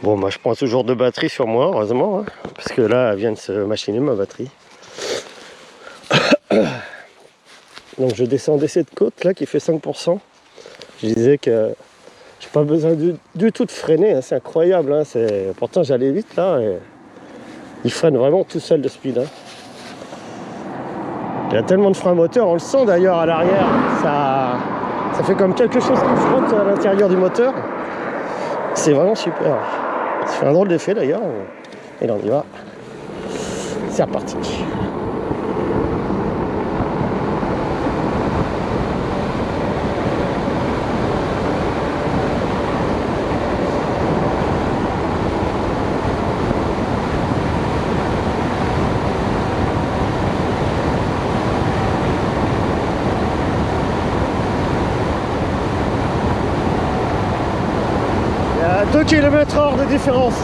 Bon, moi je prends toujours de batterie sur moi, heureusement, hein, parce que là, elle vient de se machiner ma batterie. Donc je descendais cette côte là qui fait 5%. Je disais que j'ai pas besoin du tout de freiner, hein, c'est incroyable. Hein, pourtant j'allais vite là, et il freine vraiment tout seul de speed. Hein. Il y a tellement de freins moteur, on le sent d'ailleurs à l'arrière. Ça fait comme quelque chose qui frotte à l'intérieur du moteur. C'est vraiment super. Ça fait un drôle d'effet d'ailleurs. Et là on y va. C'est reparti. Il y a 2 km/h de différence.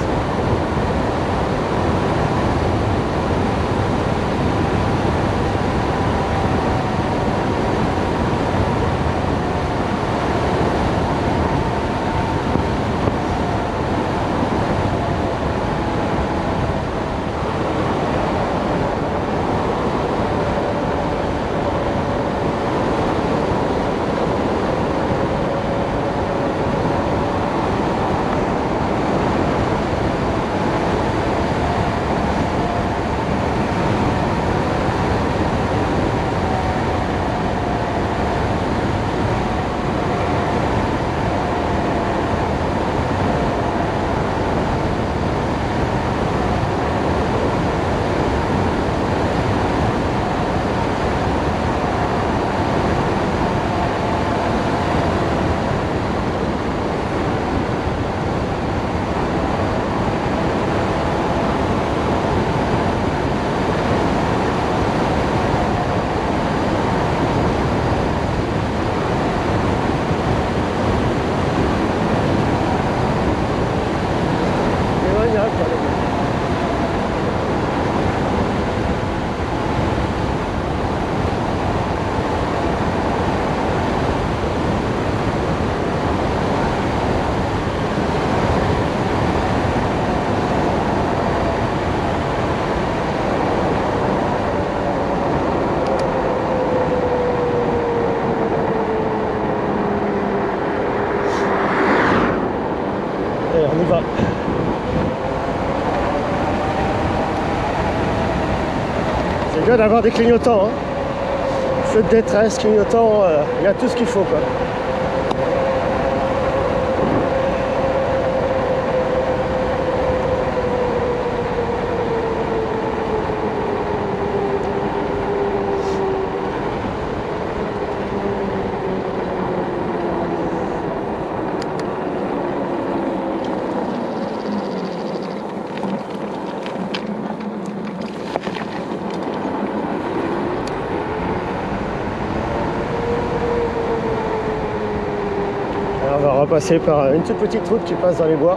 Allez, on y va. C'est bien d'avoir des clignotants. Hein. Feu de détresse, clignotants, il y a tout ce qu'il faut. Quoi. Alors, on va repasser par une toute petite route qui passe dans les bois.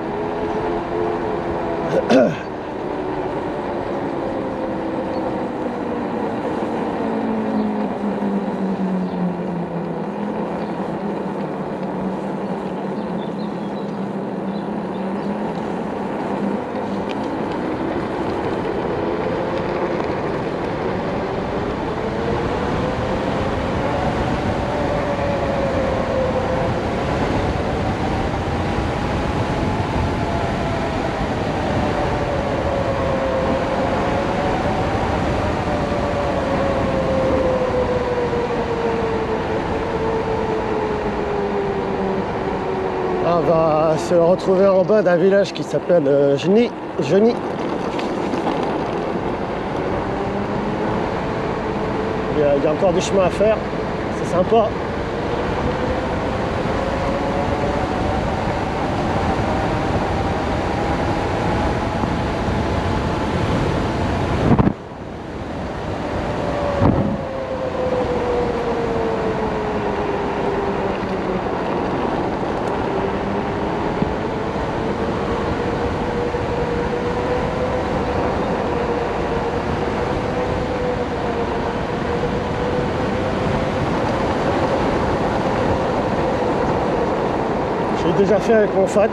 On va se retrouver en bas d'un village qui s'appelle Geny. Il y a encore du chemin à faire, c'est sympa. J'ai déjà fait avec mon Fat.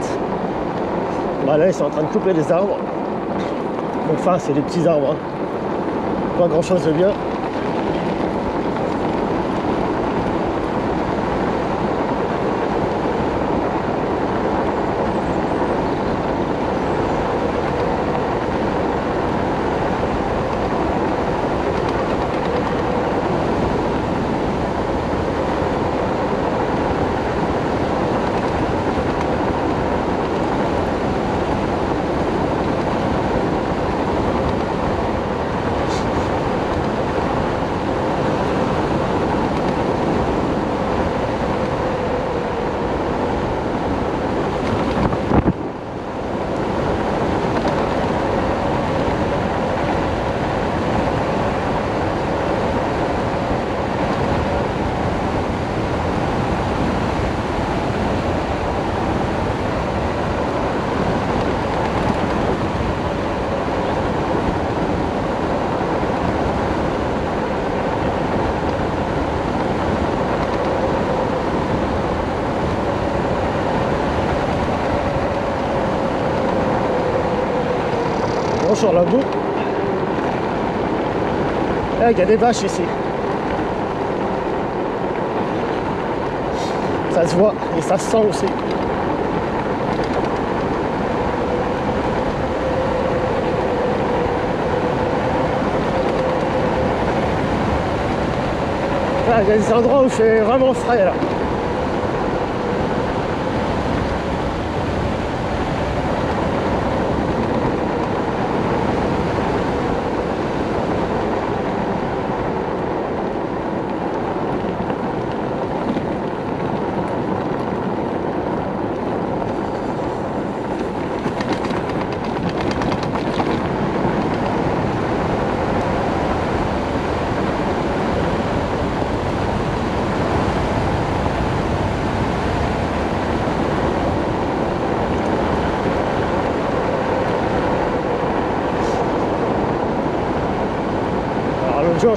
Bah là ils sont en train de couper les arbres. Enfin c'est des petits arbres, hein. Pas grand chose de bien. Sur la boue. Là, il y a des vaches ici. Ça se voit et ça se sent aussi. Là, il y a des endroits où c'est vraiment frais là.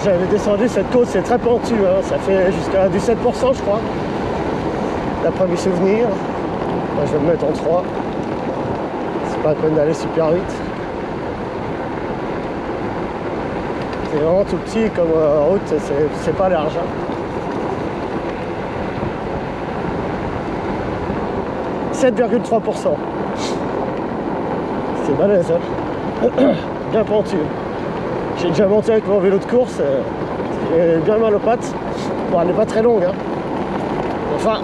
J'avais descendu cette côte, c'est très pentu, hein. Ça fait jusqu'à du 7% je crois, d'après mes souvenirs. Moi, je vais me mettre en 3. C'est pas la peine d'aller super vite. C'est vraiment tout petit comme route, c'est pas large, hein. 7,3%. C'est balèze, hein. Bien pentu. J'ai déjà monté avec mon vélo de course, j'ai bien mal aux pattes. Bon, elle n'est pas très longue, hein. Enfin,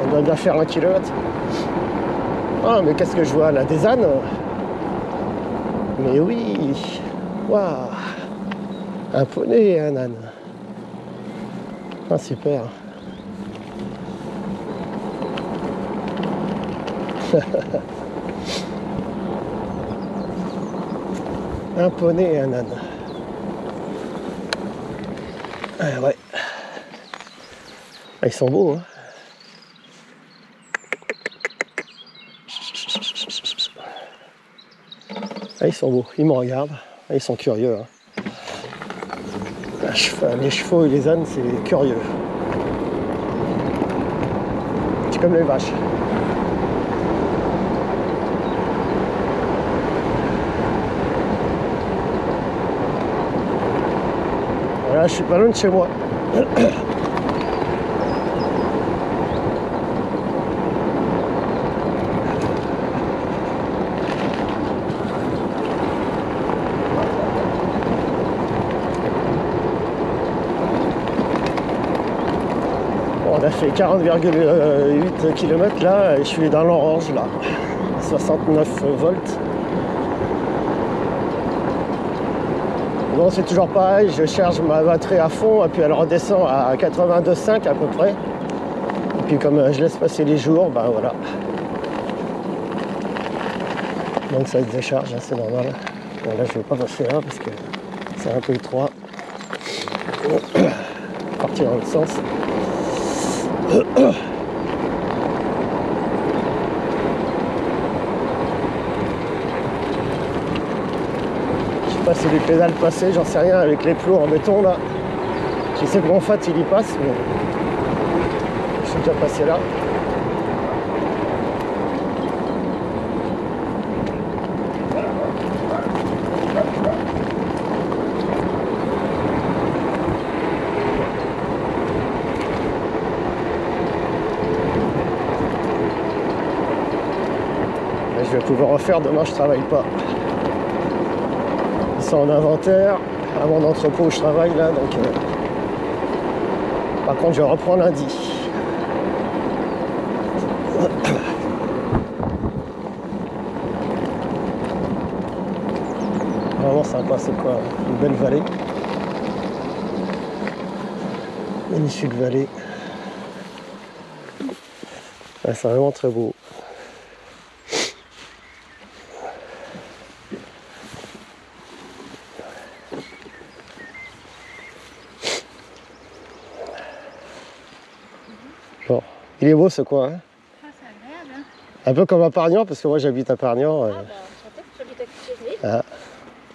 elle doit bien faire 1 km. Ah, mais qu'est-ce que je vois là, des ânes? Mais oui, waouh, un poney et un âne. Ah, super. Un poney et un âne. Ah ouais. Ah, ils sont beaux, hein. Ah, ils sont beaux, ils me regardent. Ah, ils sont curieux, hein. Les chevaux et les ânes, c'est curieux. C'est comme les vaches. Là, je suis pas loin de chez moi. Bon, on a fait 40,8 km là, et je suis dans l'orange là. 69 volts. Bon, c'est toujours pareil, je charge ma batterie à fond et puis elle redescend à 82,5 à peu près. Et puis comme je laisse passer les jours, ben voilà. Donc ça se décharge, hein, c'est normal. Bon, là je ne vais pas passer là parce que c'est un peu étroit. Partir dans l'autre sens. Pas si les pédales passaient, j'en sais rien, avec les plots en béton là. Je sais que mon Fat il y passe, mais je suis déjà passé là. je vais pouvoir refaire. Demain, je travaille pas. Ils sont en inventaire à mon entrepôt où je travaille là. Donc, par contre, je reprends lundi. Vraiment sympa, c'est quoi? Une belle vallée. Magnifique vallée. Ouais, c'est vraiment très beau. Bon, il est beau ce coin, hein? Ah, c'est agréable, hein. Un peu comme à Pargnan, parce que moi j'habite à Pargnan. Ah, bah, enchanté, j'habite à Cuchéry. Ah,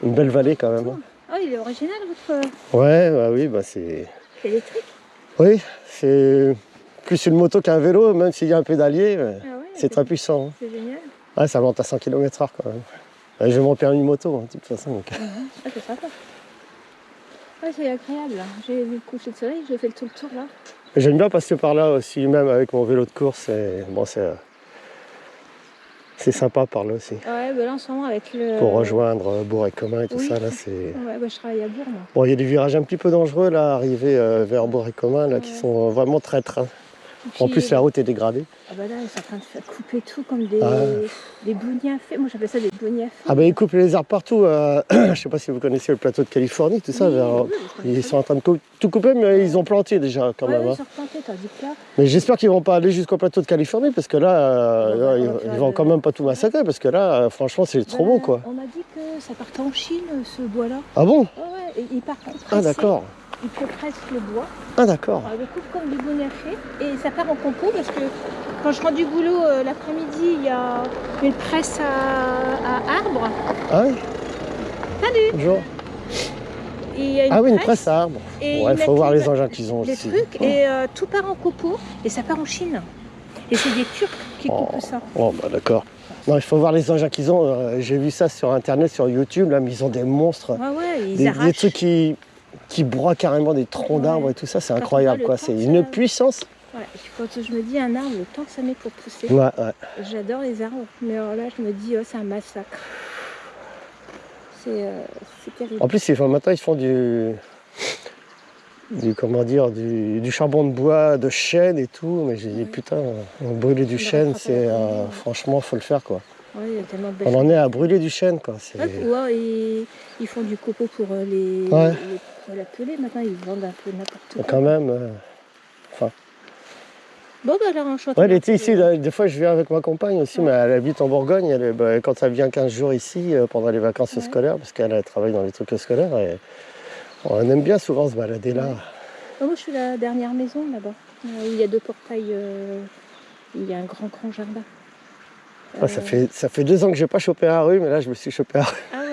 une belle vallée quand même. Hein. Oh, il est original, votre... Ouais, bah oui, bah c'est... C'est électrique. Oui, c'est plus une moto qu'un vélo, même s'il y a un pédalier, Ah ouais, c'est très puissant. Hein. C'est génial. Ouais, ça monte à 100 km/h quand même. Ouais, j'ai mon permis moto, hein, de toute façon. Donc. Ah, c'est sympa. Ouais, c'est agréable, là. J'ai vu le coucher de soleil, j'ai fait tout le tour, là. J'aime bien passer par là aussi, même avec mon vélo de course. Et... Bon, c'est sympa par là aussi. Ouais, bah là, en ce moment, avec le... Pour rejoindre Bourg-et-Commun et tout Oui. ça, là, c'est... Ouais, bah, je travaille à Bourg, moi. Bon, il y a des virages un petit peu dangereux, là, arrivés vers Bourg-et-Commun, là, qui sont vraiment très trains. En Puis, plus, la route est dégradée. Ah bah là, ils sont en train de faire couper tout comme des bougnets à feu. Moi, j'appelle ça des bougnets à feu. Ah ben ils coupent les arbres partout. Je sais pas si vous connaissez le plateau de Californie, tout ça. Oui, vers- oui, je connais ils ça. sont en train de tout couper, mais ils ont planté déjà quand Ouais, même. ouais, Hein. ils sont replantés, tandis que là... Mais j'espère qu'ils vont pas aller jusqu'au plateau de Californie, parce que là, On va ils faire vont le- quand même pas tout massacrer, parce que là, franchement, c'est trop beau, quoi. On m'a dit que ça partait en Chine, ce bois-là. Ah bon? Ouais, ouais, et il part compresser. Ah d'accord. Il compresse le bois. Ah d'accord. Alors, il le coupe comme du bonnet à fée. Et ça part en compo parce que quand je rentre du boulot l'après-midi, il y a une presse à arbres. Ah oui? Salut. Bonjour. Et il y a une Ah oui, une presse. presse à arbres. Et Ouais, ils il faut mettent voir les- les engins qu'ils ont Des aussi. trucs. Et tout part en copeaux. Et ça part en Chine. Et c'est des Turcs qui coupent ça. Oh bah d'accord. Non, il faut voir les engins qu'ils ont. J'ai vu ça sur internet, sur YouTube, là, mais ils ont des monstres. Ouais, ouais, ils Des arrachent. trucs qui broient carrément des troncs Ouais. d'arbres et tout ça, c'est Quand on incroyable voit quoi. le C'est temps que une ça- puissance. Ouais. Et puis quand je me dis un arbre, le temps que ça met pour pousser. Ouais, ouais. J'adore les arbres. Mais alors là, je me dis, oh, c'est un massacre. C'est terrible. En plus, maintenant, ils font comment dire, du charbon de bois, de chêne et tout. Mais j'ai dit, putain, brûler du On chêne, arrêtera c'est pas la franchement, faut le faire quoi. Ouais, il y a tellement de belles On en est à brûler du chêne quoi. C'est... Ouais, ouais, et ils font du copeau pour Ouais. la pelée. Maintenant, ils vendent un peu n'importe quoi. Quand même. Bon, bah alors, enchanté. Ouais, l'été ici, là, des fois je viens avec ma compagne aussi, mais elle habite en Bourgogne. Quand elle vient 15 jours ici pendant les vacances Ouais. scolaires, parce qu'elle travaille dans les trucs scolaires, et on aime bien souvent se balader là. Oh, moi, je suis la dernière maison là-bas, où il y a 2 portails, où il y a un grand, grand jardin. Ouais, ça fait 2 ans que j'ai pas chopé un rhume, mais là je me suis chopé un rhume. Ah ouais.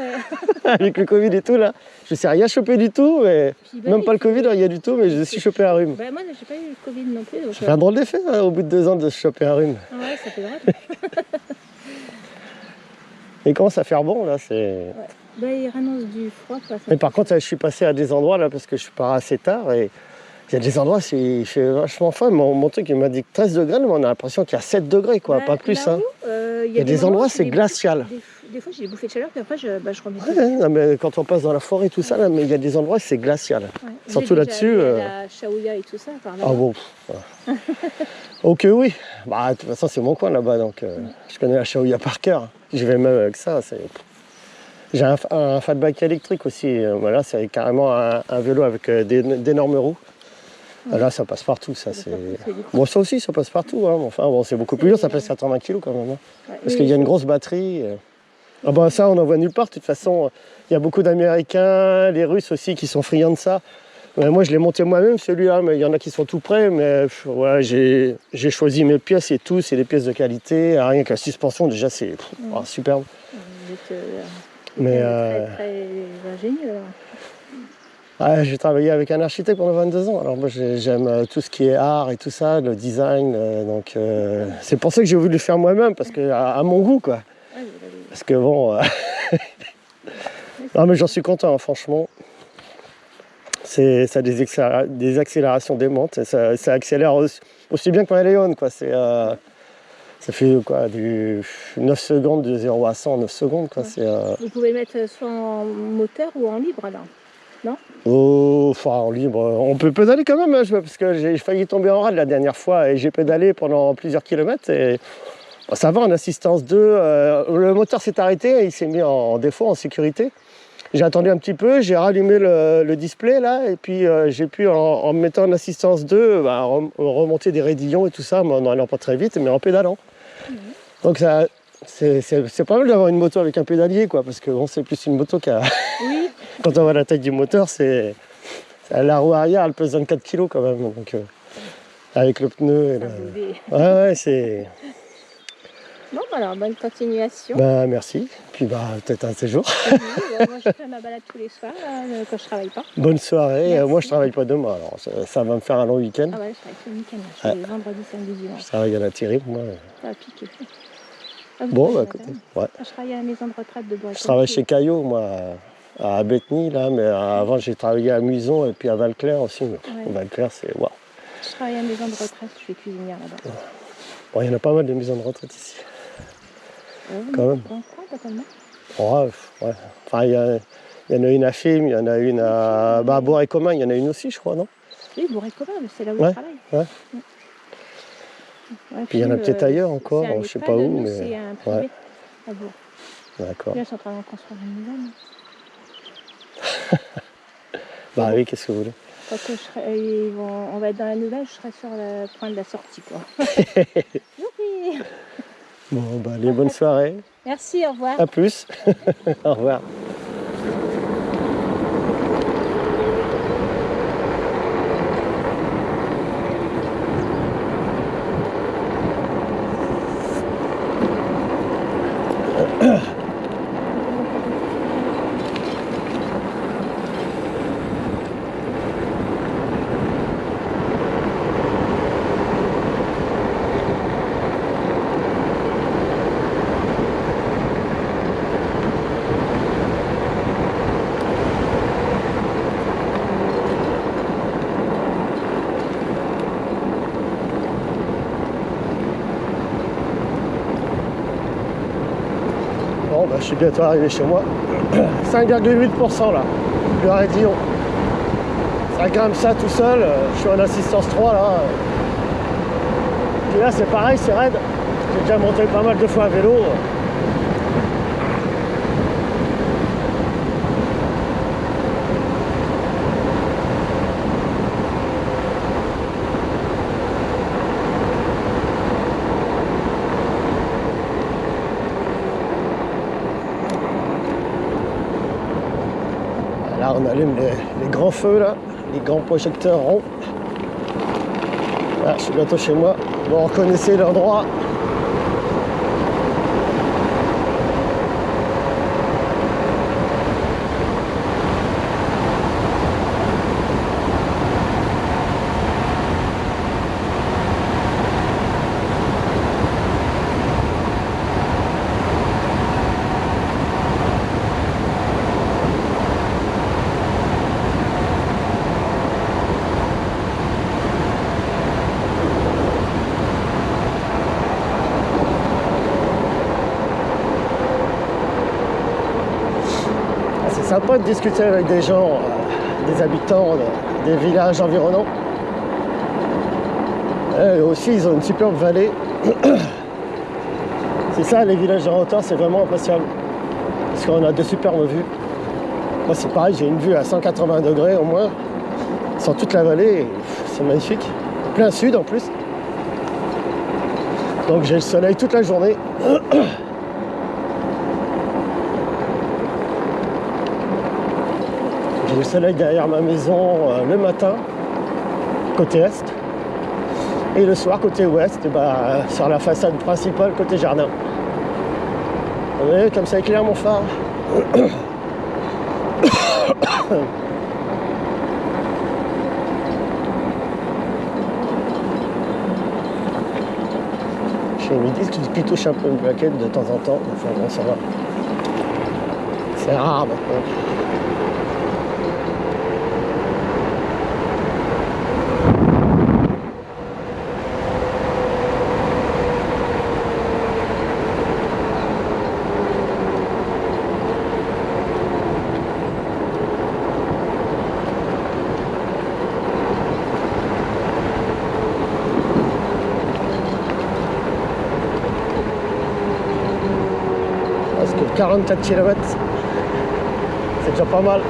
Avec le Covid et tout là. Je sais rien chopé du tout, mais Puis, bah, même oui, pas le Covid, rien du tout, mais je me suis chopé un rhume. Bah, moi, j'ai pas eu le Covid non plus. Donc, Ça fait un drôle d'effet hein, au bout de 2 ans de se choper un rhume. ah ouais, ça fait drôle. Il commence à faire bon là, c'est. Ouais. Bah, il annonce du froid. Quoi, Mais par contre, je suis passé à des endroits là parce que je suis pas assez tard et il y a des endroits, il fait vachement froid. Mon truc, il m'a dit que 13 degrés, mais on a l'impression qu'il y a 7 degrés, quoi, Bah, pas plus. Hein. Il y a des moments endroits, où c'est j'ai des glacial. Des fois, j'ai des bouffées de chaleur, puis après, je remets tout. Ouais, non, mais quand on passe dans la forêt, tout ça, là, mais il y a des endroits, c'est glacial. Ouais. Surtout J'ai déjà là-dessus, allé à la Chaouia et tout ça. Par là-bas. Ah bon ok, oui. Bah, de toute façon, c'est mon coin là-bas, donc je connais la Chaouia par cœur. J'y vais même avec ça. J'ai un fat bike électrique aussi. Voilà, c'est carrément un vélo avec d'énormes roues. Ouais. Là, ça passe partout, ça. Ça C'est... passe partout, c'est du coup. Bon, ça aussi, ça passe partout. Hein. Enfin, bon, c'est beaucoup plus dur, ça pèse 80 kg quand même. Hein. Ouais, Parce mais qu'il y a une il faut- grosse batterie. Ah bah, ça, on n'en voit nulle part. De toute façon, il y a beaucoup d'Américains, les Russes aussi, qui sont friands de ça. Moi, je l'ai monté moi-même, celui-là, mais il y en a qui sont tout prêts. Mais ouais, j'ai choisi mes pièces et tout. C'est des pièces de qualité. Rien que la suspension, déjà, c'est superbe. Vous êtes Mais très, très ingénieux. Alors. j'ai travaillé avec un architecte pendant 22 ans. Alors moi j'aime tout ce qui est art et tout ça, le design. Donc c'est pour ça que j'ai voulu le faire moi-même, parce que à mon goût quoi. Ouais, vous avez- Parce que bon. Non mais j'en suis content, hein, franchement. Ça a des accélérations démentes. Et ça accélère aussi bien que ma Léon quoi. Ça fait quoi, du 9 secondes, de 0 à 100 en 9 secondes, quoi. Ouais. Vous pouvez le mettre soit en moteur ou en libre alors, non? Oh, enfin, en libre, on peut pédaler quand même, hein, parce que j'ai failli tomber en rade la dernière fois et j'ai pédalé pendant plusieurs kilomètres et ça va en assistance 2. Le moteur s'est arrêté, il s'est mis en défaut, en sécurité. J'ai attendu un petit peu, j'ai rallumé le display là et puis j'ai pu en me mettant en assistance 2 remonter des raidillons et tout ça, en allant pas très vite mais en pédalant. Donc ça, c'est pas mal d'avoir une moto avec un pédalier, quoi, parce que bon, c'est plus une moto qu'à... Oui. Quand on voit la taille du moteur, c'est... La roue arrière, elle pèse 24 kg quand même, donc avec le pneu et Un bébé. Ouais, c'est... Bon, alors, bonne continuation. Bah, merci. Puis bah, peut-être un de ces jours. Oui, moi, je fais ma balade tous les soirs là, quand je travaille pas. Bonne soirée. Merci. Moi, je travaille pas demain, alors ça va me faire un long week-end. Ah ouais, je travaille tout le week-end. Je fais vendredi, samedi, dimanche. Je travaille à la Thierry, moi. Ça va piquer. Ah, vous Bon, bah, travaillez écoutez, là-bas? ouais. Ah, je travaille à la maison de retraite de Bois. Je travaille chez Caillot, moi, à Bethany, là, mais avant, j'ai travaillé à Muison et puis à Valclair aussi. Mais Valclair, c'est... Waouh. Je travaille à la maison de retraite, je suis cuisinière là-bas. Bon, il y en a pas mal de maisons de retraite ici. Quand même. Dans le coin, totalement. Ouais. Enfin, il y en a une à Film, il y en a une à Bourg-et-Commun, il y en a une aussi, je crois, non? Oui, Bourg-et-Commun, c'est là où Ouais, je travaille. ouais. Ouais, Puis il y en a peut-être ailleurs encore, c'est un je sais EHPAD, pas où, nous, mais... c'est un privé à Bourg. D'accord. Là, ils sont en train de construire une nouvelle. Bah oui, qu'est-ce que vous voulez? Quand on va être dans la nouvelle, je serai sur le point de la sortie, quoi. Youpi. Bon, bah allez, bonne soirée. Merci, au revoir. À plus. Au revoir. Bon, bah, je suis bientôt arrivé chez moi. 5,8% là, le raidillon. Ça grimpe ça tout seul, je suis en assistance 3 là. Puis là c'est pareil, c'est raide. J'ai déjà monté pas mal de fois à vélo. Là on allume les grands feux là, les grands projecteurs ronds. Là je suis bientôt chez moi. Bon, on reconnaissez l'endroit. C'est sympa de discuter avec des gens, des habitants des villages environnants. Et aussi, ils ont une superbe vallée. C'est ça, les villages en hauteur, c'est vraiment appréciable. Parce qu'on a de superbes vues. Moi, c'est pareil, j'ai une vue à 180 degrés au moins, sur toute la vallée. C'est magnifique. Plein sud en plus. Donc j'ai le soleil toute la journée. J'ai le soleil derrière ma maison le matin, côté est, et le soir, côté ouest, sur la façade principale, côté jardin. Vous voyez, comme ça éclaire mon phare. Chez midi, qui touche un peu une plaquette de temps en temps, enfin bon, ça va. C'est rare maintenant. 44 km. C'est déjà pas mal.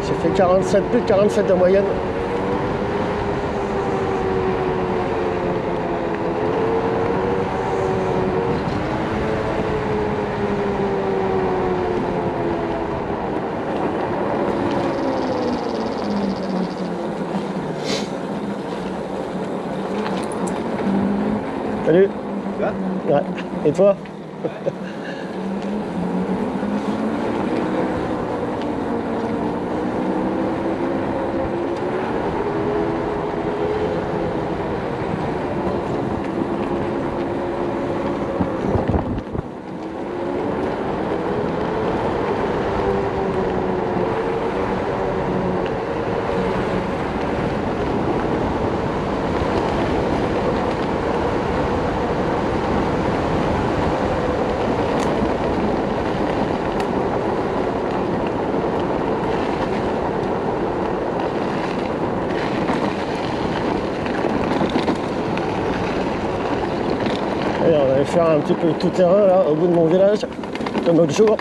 J'ai fait 47, plus de 47 de moyenne. Salut. Tu vas? Ouais. Et toi? Et on allait faire un petit peu tout terrain là au bout de mon village, comme l'autre jour.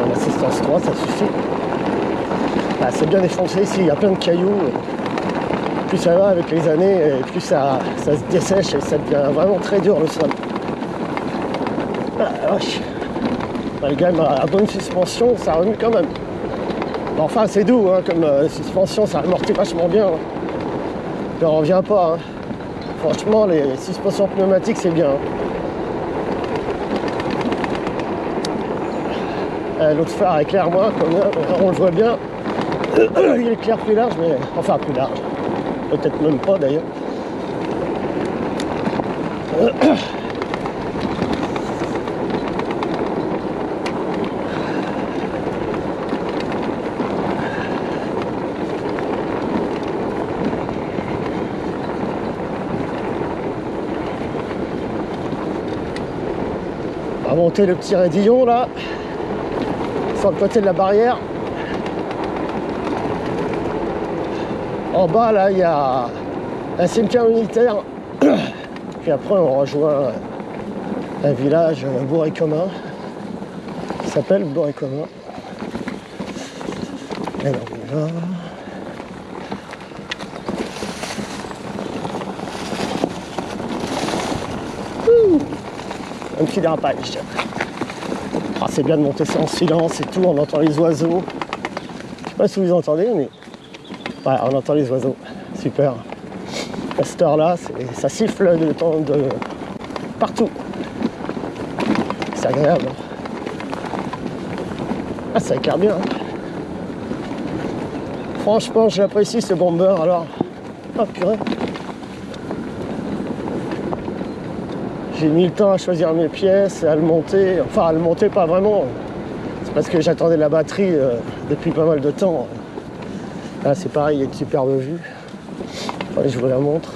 En assistance 3, ça suffit. Bah, c'est bien défoncé ici, il y a plein de cailloux. Plus ça va avec les années, et plus ça se dessèche et ça devient vraiment très dur le sol. Ah, vache. Malgré ma bonne suspension, ça remue quand même. Enfin, c'est doux hein, comme suspension, ça amortit vachement bien. Hein. J'en reviens pas. Hein. Franchement, les suspensions pneumatiques, c'est bien. Hein. L'autre phare éclaire moins, comme là, on le voit bien. Il éclaire plus large, mais enfin plus large. Peut-être même pas d'ailleurs. On va monter le petit raidillon là, sur le côté de la barrière. En bas là, il y a un cimetière militaire. Puis après, on rejoint un village bourg et commun qui s'appelle bourg et commun. Et donc là. Un petit dérapage. Ah, c'est bien de monter ça en silence et tout, on entend les oiseaux. Je sais pas si vous entendez, mais ouais, on entend les oiseaux. Super. À cette heure-là, ça siffle de temps de partout. C'est agréable. Ah, ça éclaire bien. Hein. Franchement, j'apprécie ce bomber alors. Ah, purée. J'ai mis le temps à choisir mes pièces, à le monter. Enfin, à le monter, pas vraiment. C'est parce que j'attendais la batterie depuis pas mal de temps. Là, c'est pareil, il y a une superbe vue. Allez, je vous la montre.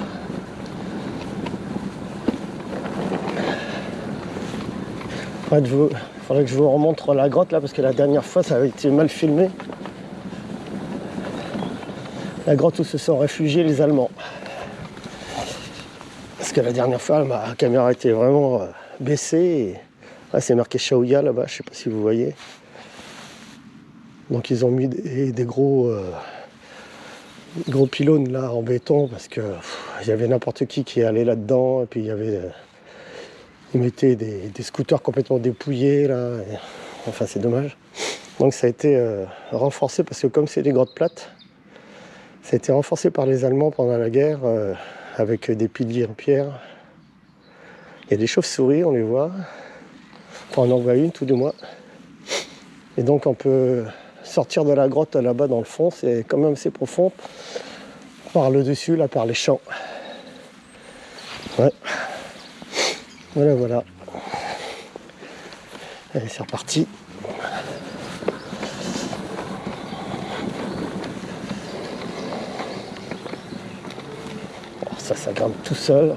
Il faudrait que je vous remontre la grotte là, parce que la dernière fois, ça avait été mal filmé. La grotte où se sont réfugiés les Allemands. Parce que la dernière fois, ma caméra était vraiment baissée. Et... ah, c'est marqué Shaoya là-bas, je sais pas si vous voyez. Donc ils ont mis des gros pylônes là en béton parce que il y avait n'importe qui allait là-dedans. Et puis il y avait, ils mettaient des scooters complètement dépouillés là. Et... enfin, c'est dommage. Donc ça a été renforcé parce que comme c'est des grottes plates, ça a été renforcé par les Allemands pendant la guerre. Avec des piliers en pierre. Il y a des chauves-souris, on les voit. Enfin, on en voit une tout du moins. Et donc on peut sortir de la grotte là-bas dans le fond, c'est quand même assez profond. Par le dessus, là, par les champs. Ouais. Voilà, voilà. Allez, c'est reparti. Ça grimpe tout seul.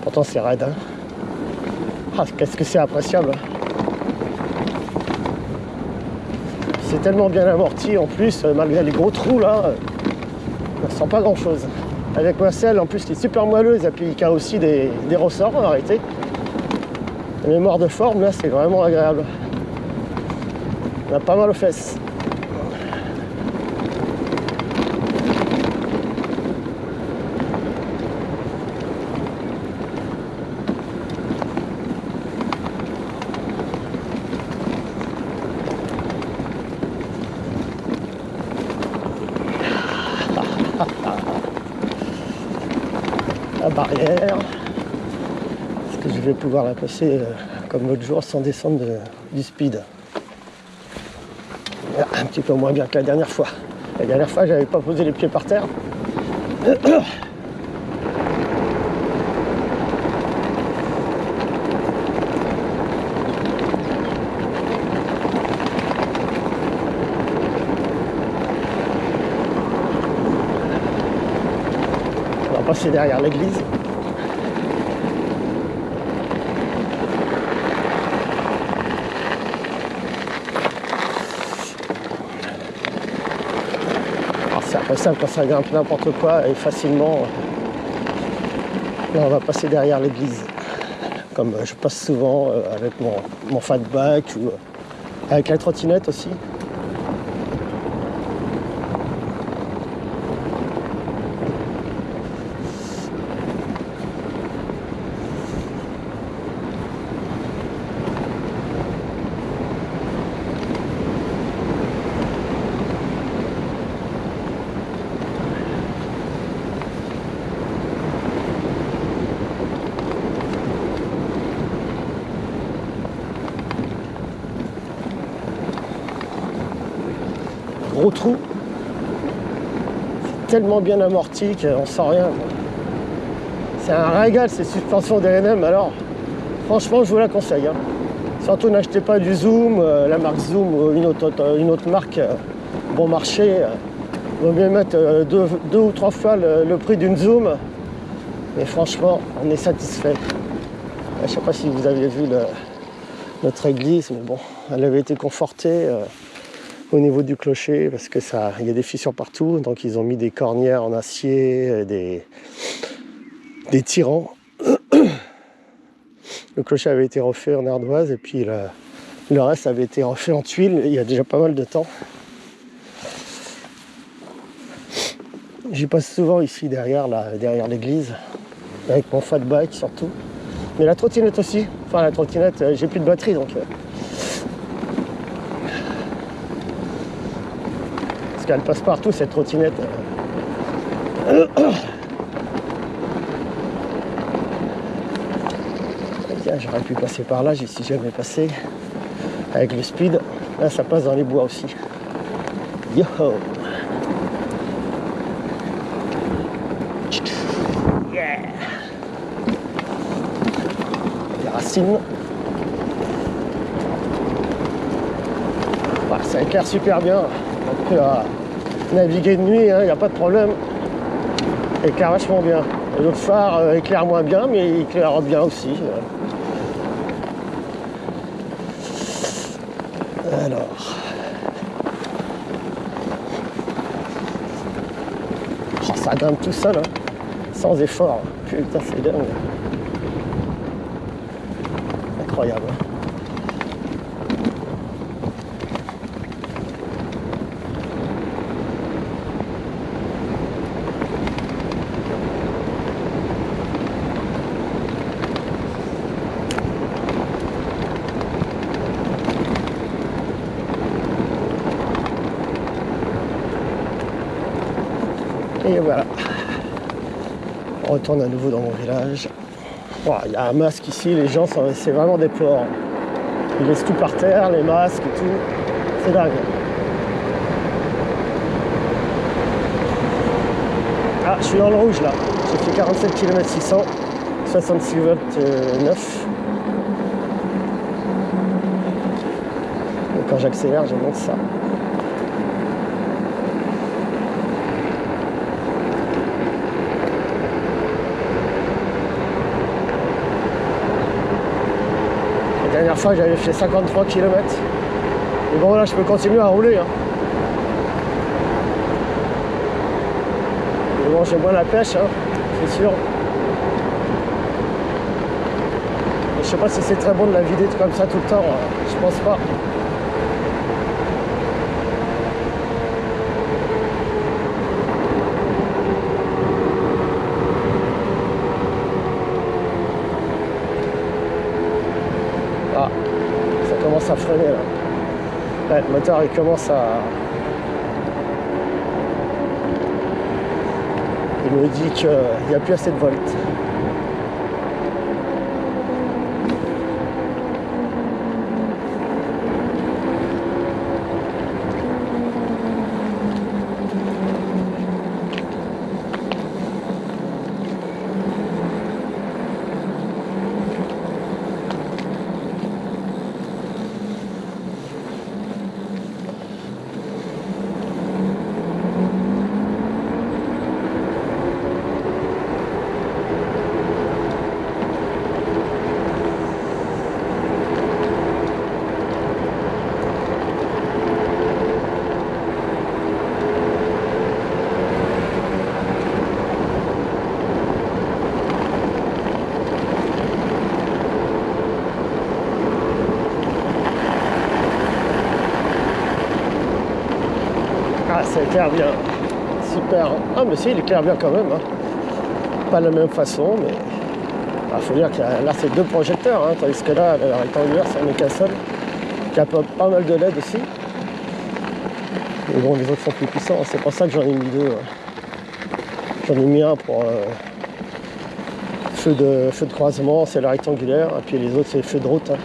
Pourtant c'est raide. Hein. Ah, qu'est-ce que c'est appréciable. C'est tellement bien amorti en plus, malgré les gros trous là, on ne sent pas grand chose. avec ma selle en plus qui est super moelleuse et puis qui a aussi des ressorts en réalité. La mémoire de forme là c'est vraiment agréable. On a pas mal aux fesses. La barrière. Est-ce que je vais pouvoir la passer comme l'autre jour sans descendre du speed? Un petit peu moins bien que la dernière fois. La dernière fois, j'avais pas posé les pieds par terre. On va passer derrière l'église. C'est après ça quand ça grimpe n'importe quoi et facilement. Là on va passer derrière l'église. Comme je passe souvent avec mon fatback ou avec la trottinette aussi. Gros trou, c'est tellement bien amorti qu'on sent rien. C'est un régal ces suspensions DNM, alors franchement je vous la conseille. Hein. Surtout n'achetez pas du Zoom, la marque Zoom ou une autre marque bon marché. Il vaut mieux mettre deux ou trois fois le prix d'une Zoom. Mais franchement, on est satisfait. Je ne sais pas si vous avez vu notre église, mais bon, elle avait été confortée. Au niveau du clocher parce que il y a des fissures partout, donc ils ont mis des cornières en acier, des tirants. Le clocher avait été refait en ardoise et puis le reste avait été refait en tuiles il y a déjà pas mal de temps. J'y passe souvent ici derrière l'église avec mon fatbike surtout, mais la trottinette aussi. Enfin la trottinette, j'ai plus de batterie donc. Parce qu'elle passe partout cette trottinette. Tiens, j'aurais pu passer par là, j'y suis jamais passé. Avec le speed, là ça passe dans les bois aussi. Yo! Yeah! Des racines. Bah, ça éclaire super bien. On peut naviguer de nuit, il n'y a pas de problème. Il éclaire vachement bien. L'autre phare éclaire moins bien, mais il éclaire bien aussi. Alors. Oh, ça grimpe tout seul, hein, sans effort. Putain, c'est dingue. Incroyable. Et voilà, on retourne à nouveau dans mon village. Il y a un masque ici, les gens, c'est vraiment des porcs. Ils laissent tout par terre, les masques et tout. C'est dingue. Ah, je suis dans le rouge là. J'ai fait 47 km 600, 66 volts 9. Et quand j'accélère, je monte ça. La dernière fois, j'avais fait 53 km. Et bon, là, je peux continuer à rouler. Hein. bon, j'ai moins la pêche, hein, c'est sûr. Je sais pas si c'est très bon de la vider comme ça tout le temps, je pense pas. Ah, ça commence à freiner là. Ouais, le moteur il commence à... Il me dit qu'il n'y a plus assez de volts. Ah, ça éclaire bien. Super. Ah, mais si, il éclaire bien quand même. Hein. Pas de la même façon, mais... Il faut dire que là, c'est 2 projecteurs. Hein, tandis que là, la rectangulaire, c'est un méca seul. Qui a pas mal de LED aussi. Mais bon, les autres sont plus puissants. C'est pour ça que j'en ai mis 2. J'en ai mis un pour feu de croisement, c'est le rectangulaire. Et puis les autres, c'est le feu de route. Hein.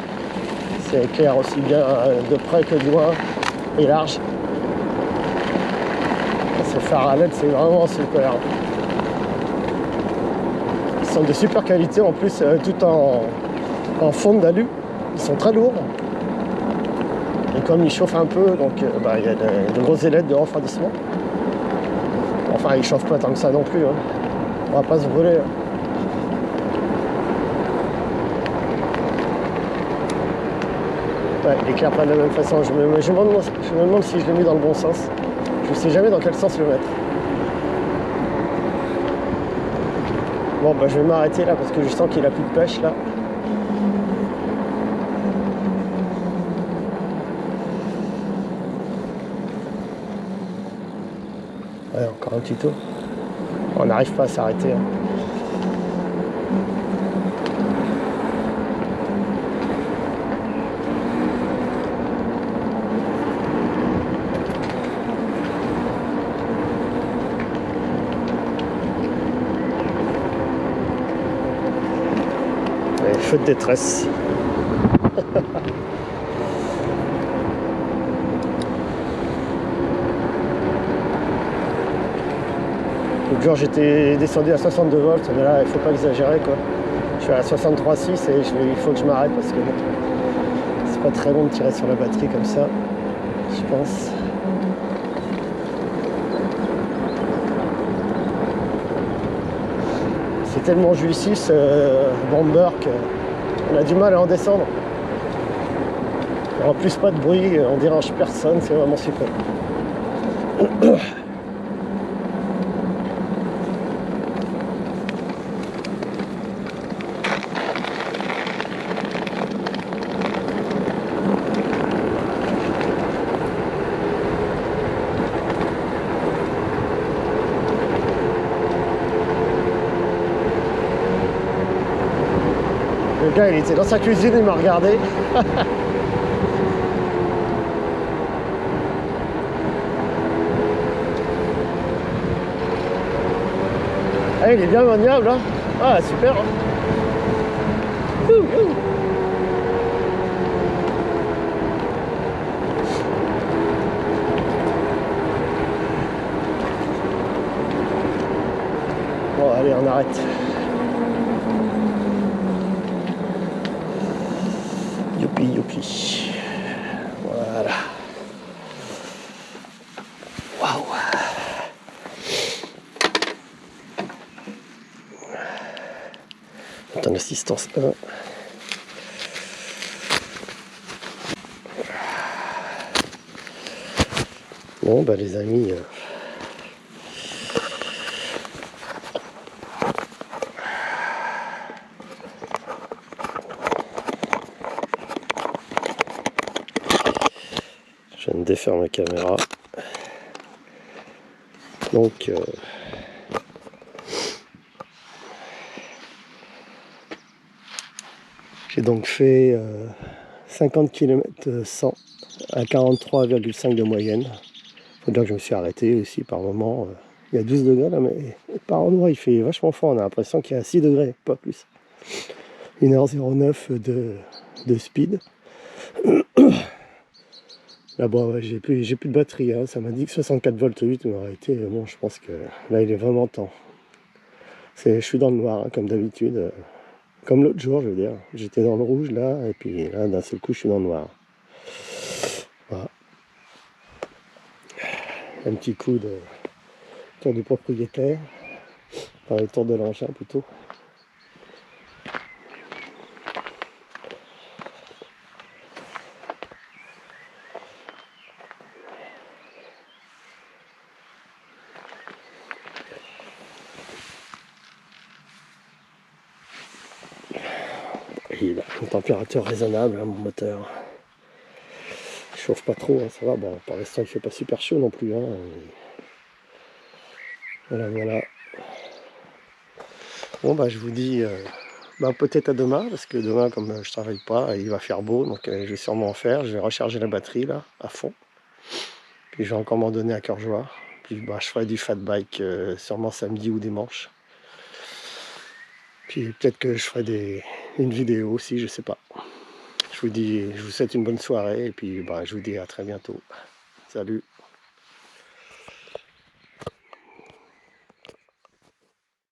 C'est éclair aussi bien de près que de loin et large. Ces phares à LED, c'est vraiment super. Ils sont de super qualité en plus, tout en fonte d'alu. Ils sont très lourds. Et comme ils chauffent un peu, donc il y a de grosses ailettes de refroidissement. Enfin, ils chauffent pas tant que ça non plus. Hein. On va pas se brûler. Hein. Ouais, il éclaire pas de la même façon. Je me demande si je l'ai mis dans le bon sens. Je ne sais jamais dans quel sens le mettre. Bon, bah, je vais m'arrêter là parce que je sens qu'il a plus de pêche là. Ouais, encore un petit tour. On n'arrive pas à s'arrêter. Hein. Feu de détresse. L'autre jour j'étais descendu à 62 volts, mais là il faut pas exagérer quoi. Je suis à 63,6 et il faut que je m'arrête parce que c'est pas très bon de tirer sur la batterie comme ça, je pense. C'est tellement jouissif ce bomber qu'on a du mal à en descendre. En plus pas de bruit, on dérange personne, c'est vraiment super. Le gars il était dans sa cuisine, il m'a regardé. Ah, il est bien maniable là. Ah super. Hein. Bon allez on arrête. Youpi youpi. Voilà. Waouh. Attends, assistance 1. Bon bah les amis, Je viens de défaire ma caméra. Donc j'ai donc fait 50 km 100 à 43,5 de moyenne. Faut dire que je me suis arrêté aussi par moment. Il y a 12 degrés là, mais par endroit il fait vachement froid. On a l'impression qu'il y a 6 degrés, pas plus. 1h09 de speed. Là bon, ouais, j'ai plus de batterie, hein. Ça m'a dit que 64 volts 8 m'aurait été. Bon, je pense que là il est vraiment temps. Je suis dans le noir, hein, comme d'habitude. Comme l'autre jour, je veux dire. J'étais dans le rouge là, et puis là d'un seul coup je suis dans le noir. Voilà. Un petit coup de tour du propriétaire. Enfin, le tour de l'engin plutôt. Il a une température raisonnable, hein, mon moteur. Il chauffe pas trop, hein, ça va. Bon, pour l'instant, il fait pas super chaud non plus. Hein. Voilà, voilà. Bon, bah, je vous dis peut-être à demain, parce que demain, comme je travaille pas, il va faire beau, donc je vais sûrement en faire. Je vais recharger la batterie là, à fond. Puis je vais encore m'en donner à cœur joie. Puis bah, je ferai du fat bike sûrement samedi ou dimanche. Puis peut-être que je ferai une vidéo aussi, je sais pas. Je vous souhaite une bonne soirée et puis bah, je vous dis à très bientôt. Salut!